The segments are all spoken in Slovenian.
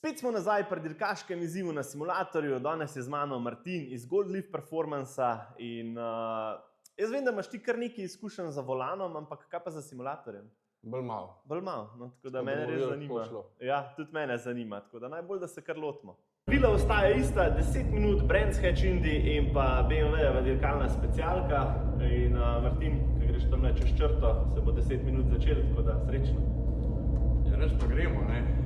Spet smo nazaj pri dirkaškem izzivu na simulatorju, danes je z mano Martin iz Goldleaf Performansa in jaz vem, da imaš ti kar nekaj izkušenj za volanom, ampak kaj pa za simulatorjem? Bolj malo. Bolj malo, no, tako da mene res zanima. Ja, tudi mene zanima, tako da najbolj, da se kar lotimo. Vila ostaja ista, 10 minut Brands Hatch Indy in pa BMW-jeva dirkalna specialka in Martin, ko greš tam čez črto, se bo 10 minut začel, tako da srečno. Ja, reč pa gremo, ne?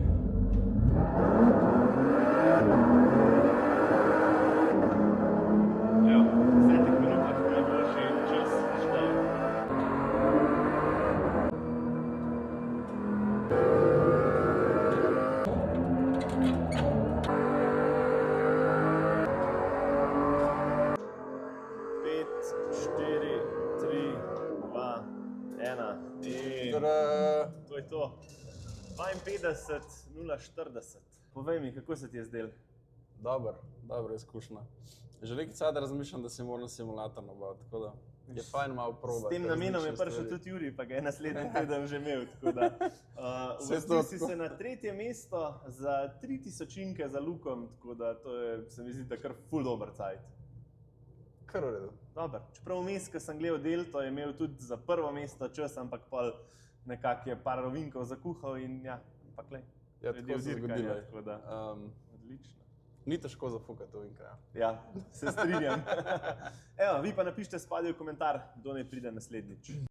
Evo, v 10 minutah najboljši čas šteje. To je to. 52:040. Povej mi, kako se ti je zdel? Dobro izkušnja. Že nekaj cajt razmišljam, da si moram na simulator nabaviti, tako da je fajn malo probati. S tem namenom je prišel tudi Jurij, pa ga je naslednji teden že imel, tako da. Uvrstil si se na 3. mesto za 3000 za Lukom, tako da to je, se mi zdi, da kar ful dober cajt. Kar v redu. Dober. Čeprav vmes, ko sem gledal Delto, je imel tudi za prvo mesto čas, ampak pol nekako je par rovinkov zakuhal in ja, ampak lej. Ja, tako se zgodilo. Tako da, odlično. Ni težko zafukati ovinka. Ja, se strinjam. Evo, vi pa napišite spodaj v komentar, kdo naj pride naslednjič.